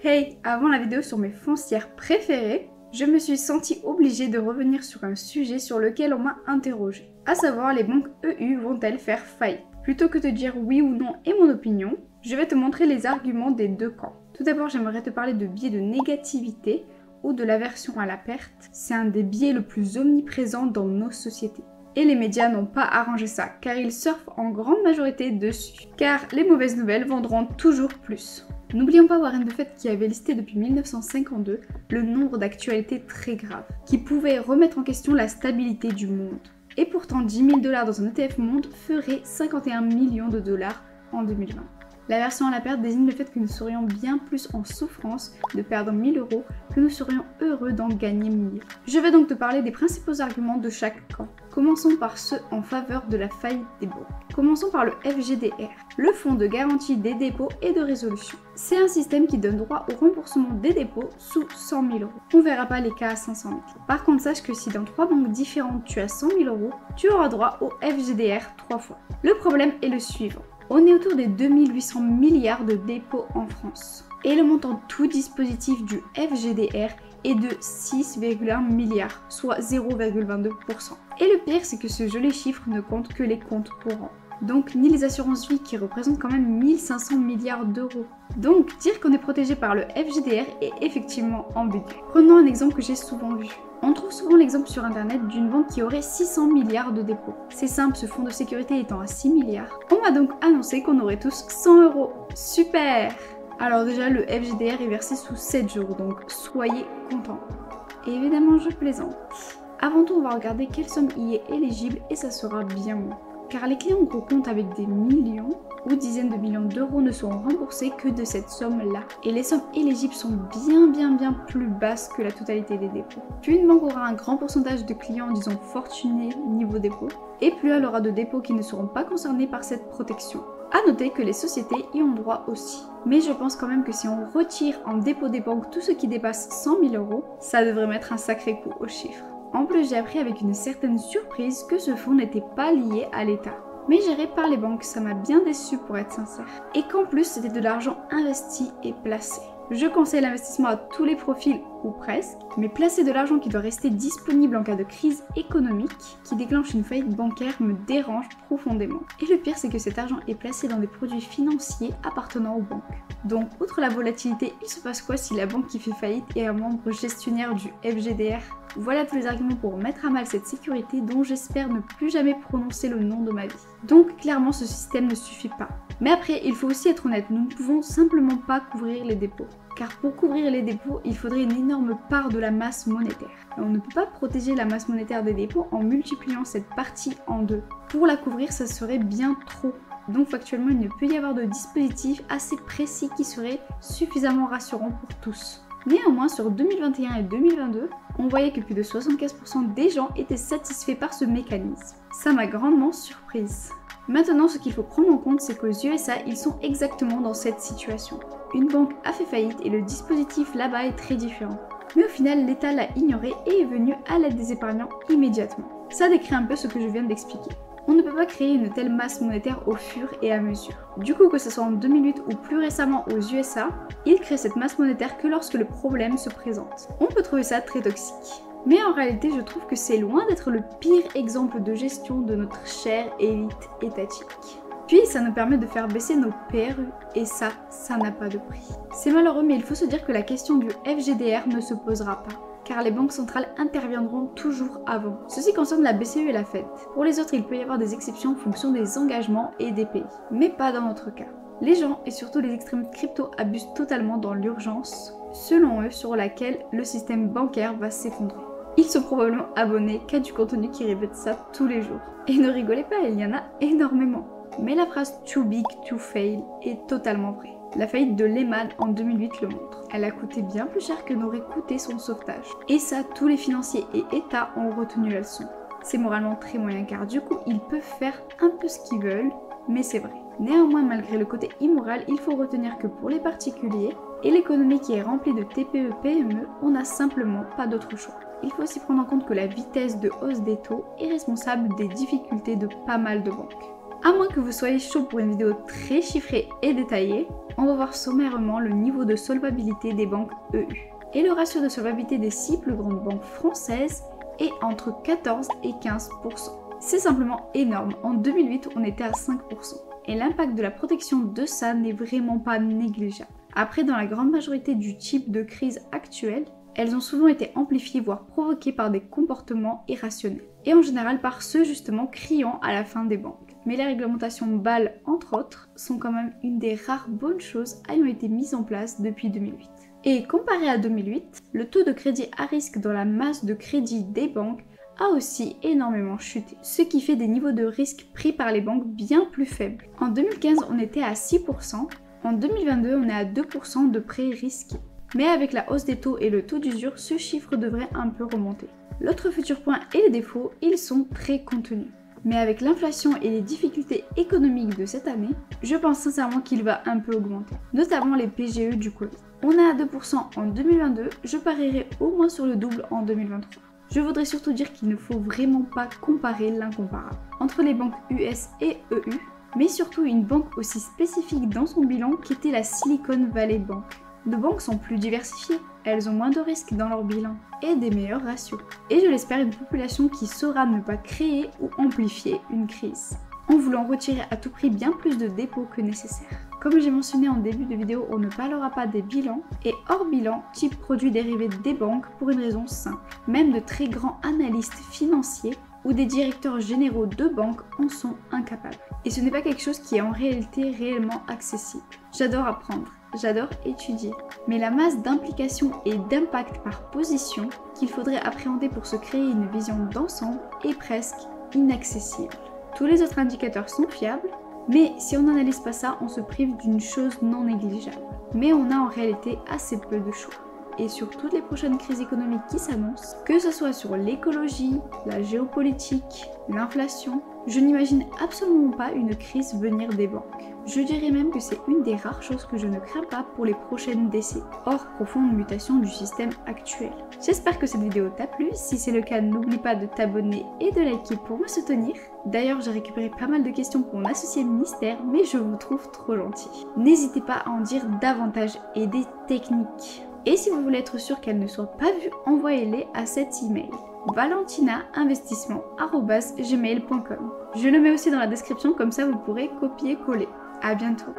Hey, avant la vidéo sur mes foncières préférées, je me suis sentie obligée de revenir sur un sujet sur lequel on m'a interrogé. À savoir, les banques EU vont-elles faire faillite? Plutôt que de dire oui ou non et mon opinion, je vais te montrer les arguments des deux camps. Tout d'abord, j'aimerais te parler de biais de négativité ou de l'aversion à la perte. C'est un des biais le plus omniprésent dans nos sociétés. Et les médias n'ont pas arrangé ça, car ils surfent en grande majorité dessus. Car les mauvaises nouvelles vendront toujours plus. N'oublions pas Warren Buffett qui avait listé depuis 1952 le nombre d'actualités très graves, qui pouvaient remettre en question la stabilité du monde. Et pourtant 10 000 $ dans un ETF monde ferait 51 millions de dollars en 2020. L'aversion à la perte désigne le fait que nous serions bien plus en souffrance de perdre 1 000 € que nous serions heureux d'en gagner 1 000. Je vais donc te parler des principaux arguments de chaque camp. Commençons par ceux en faveur de la faillite des banques. Commençons par le FGDR, le Fonds de garantie des dépôts et de résolution. C'est un système qui donne droit au remboursement des dépôts sous 100 000 €. On verra pas les cas à 500 000. Par contre, sache que si dans 3 banques différentes tu as 100 000 €, tu auras droit au FGDR 3 fois. Le problème est le suivant. On est autour des 2800 milliards de dépôts en France. Et le montant tout dispositif du FGDR est de 6,1 milliards, soit 0,22%. Et le pire, c'est que ce joli chiffre ne compte que les comptes courants. Donc ni les assurances vie qui représentent quand même 1500 milliards d'euros. Donc dire qu'on est protégé par le FGDR est effectivement ambigu. Prenons un exemple que j'ai souvent vu. On trouve souvent l'exemple sur internet d'une banque qui aurait 600 milliards de dépôts. C'est simple, ce fonds de sécurité étant à 6 milliards. On m'a donc annoncé qu'on aurait tous 100 €. Super! Alors déjà, le FGDR est versé sous 7 jours, donc soyez contents. Et évidemment, je plaisante. Avant tout, on va regarder quelle somme y est éligible et ça sera bien moins. Car les clients gros comptes avec des millions ou dizaines de millions d'euros ne seront remboursés que de cette somme-là. Et les sommes éligibles sont bien plus basses que la totalité des dépôts. Plus une banque aura un grand pourcentage de clients, disons fortunés niveau dépôt, et plus elle aura de dépôts qui ne seront pas concernés par cette protection. A noter que les sociétés y ont droit aussi. Mais je pense quand même que si on retire en dépôt des banques tout ce qui dépasse 100 000 €, ça devrait mettre un sacré coup au chiffre. En plus, j'ai appris avec une certaine surprise que ce fonds n'était pas lié à l'État, mais géré par les banques. Ça m'a bien déçu pour être sincère. Et qu'en plus, c'était de l'argent investi et placé. Je conseille l'investissement à tous les profils, ou presque, mais placer de l'argent qui doit rester disponible en cas de crise économique qui déclenche une faillite bancaire me dérange profondément. Et le pire, c'est que cet argent est placé dans des produits financiers appartenant aux banques. Donc, outre la volatilité, il se passe quoi si la banque qui fait faillite est un membre gestionnaire du FGDR? Voilà tous les arguments pour mettre à mal cette sécurité dont j'espère ne plus jamais prononcer le nom de ma vie. Donc clairement ce système ne suffit pas. Mais après il faut aussi être honnête, nous ne pouvons simplement pas couvrir les dépôts. Car pour couvrir les dépôts, il faudrait une énorme part de la masse monétaire. Et on ne peut pas protéger la masse monétaire des dépôts en multipliant cette partie en deux. Pour la couvrir, ça serait bien trop. Donc factuellement, il ne peut y avoir de dispositif assez précis qui serait suffisamment rassurant pour tous. Néanmoins, sur 2021 et 2022, on voyait que plus de 75% des gens étaient satisfaits par ce mécanisme. Ça m'a grandement surprise. Maintenant, ce qu'il faut prendre en compte, c'est qu'aux USA, ils sont exactement dans cette situation. Une banque a fait faillite et le dispositif là-bas est très différent. Mais au final, l'État l'a ignoré et est venu à l'aide des épargnants immédiatement. Ça décrit un peu ce que je viens d'expliquer. On ne peut pas créer une telle masse monétaire au fur et à mesure. Du coup, que ce soit en 2008 ou plus récemment aux USA, ils créent cette masse monétaire que lorsque le problème se présente. On peut trouver ça très toxique. Mais en réalité, je trouve que c'est loin d'être le pire exemple de gestion de notre chère élite étatique. Puis ça nous permet de faire baisser nos PRU, et ça n'a pas de prix. C'est malheureux, mais il faut se dire que la question du FGDR ne se posera pas, car les banques centrales interviendront toujours avant. Ceci concerne la BCE et la Fed. Pour les autres, il peut y avoir des exceptions en fonction des engagements et des pays, mais pas dans notre cas. Les gens, et surtout les extrémistes crypto, abusent totalement dans l'urgence, selon eux, sur laquelle le système bancaire va s'effondrer. Ils sont probablement abonnés qu'à du contenu qui répète ça tous les jours. Et ne rigolez pas, il y en a énormément. Mais la phrase « too big to fail » est totalement vraie. La faillite de Lehman en 2008 le montre. Elle a coûté bien plus cher que n'aurait coûté son sauvetage. Et ça, tous les financiers et États ont retenu la leçon. C'est moralement très moyen car du coup, ils peuvent faire un peu ce qu'ils veulent, mais c'est vrai. Néanmoins, malgré le côté immoral, il faut retenir que pour les particuliers et l'économie qui est remplie de TPE-PME, on n'a simplement pas d'autre choix. Il faut aussi prendre en compte que la vitesse de hausse des taux est responsable des difficultés de pas mal de banques. À moins que vous soyez chaud pour une vidéo très chiffrée et détaillée, on va voir sommairement le niveau de solvabilité des banques EU. Et le ratio de solvabilité des 6 plus grandes banques françaises est entre 14 et 15%. C'est simplement énorme, en 2008 on était à 5%. Et l'impact de la protection de ça n'est vraiment pas négligeable. Après, dans la grande majorité du type de crise actuelle, elles ont souvent été amplifiées voire provoquées par des comportements irrationnels. Et en général par ceux justement criant à la fin des banques. Mais les réglementations Bâle, entre autres, sont quand même une des rares bonnes choses ayant été mises en place depuis 2008. Et comparé à 2008, le taux de crédit à risque dans la masse de crédit des banques a aussi énormément chuté, ce qui fait des niveaux de risque pris par les banques bien plus faibles. En 2015, on était à 6%, en 2022, on est à 2% de prêts risqués. Mais avec la hausse des taux et le taux d'usure, ce chiffre devrait un peu remonter. L'autre futur point et les défauts, ils sont très contenus. Mais avec l'inflation et les difficultés économiques de cette année, je pense sincèrement qu'il va un peu augmenter, notamment les PGE du Covid. On est à 2% en 2022, je parierai au moins sur le double en 2023. Je voudrais surtout dire qu'il ne faut vraiment pas comparer l'incomparable entre les banques US et EU, mais surtout une banque aussi spécifique dans son bilan qu'était la Silicon Valley Bank. Nos banques sont plus diversifiées, elles ont moins de risques dans leur bilan et des meilleurs ratios. Et je l'espère une population qui saura ne pas créer ou amplifier une crise, en voulant retirer à tout prix bien plus de dépôts que nécessaire. Comme j'ai mentionné en début de vidéo, on ne parlera pas des bilans et hors bilan, type produits dérivés des banques pour une raison simple. Même de très grands analystes financiers ou des directeurs généraux de banques en sont incapables. Et ce n'est pas quelque chose qui est en réalité réellement accessible. J'adore apprendre, j'adore étudier, mais la masse d'implications et d'impact par position qu'il faudrait appréhender pour se créer une vision d'ensemble est presque inaccessible. Tous les autres indicateurs sont fiables, mais si on n'analyse pas ça, on se prive d'une chose non négligeable. Mais on a en réalité assez peu de choix. Et sur toutes les prochaines crises économiques qui s'annoncent, que ce soit sur l'écologie, la géopolitique, l'inflation, je n'imagine absolument pas une crise venir des banques. Je dirais même que c'est une des rares choses que je ne crains pas pour les prochaines décennies, hors profonde mutation du système actuel. J'espère que cette vidéo t'a plu, si c'est le cas n'oublie pas de t'abonner et de liker pour me soutenir. D'ailleurs j'ai récupéré pas mal de questions pour mon associé ministère, mais je vous trouve trop gentil. N'hésitez pas à en dire davantage et des techniques. Et si vous voulez être sûr qu'elles ne soient pas vues, envoyez-les à cet email valentinainvestissement@gmail.com. Je le mets aussi dans la description, comme ça vous pourrez copier-coller. À bientôt.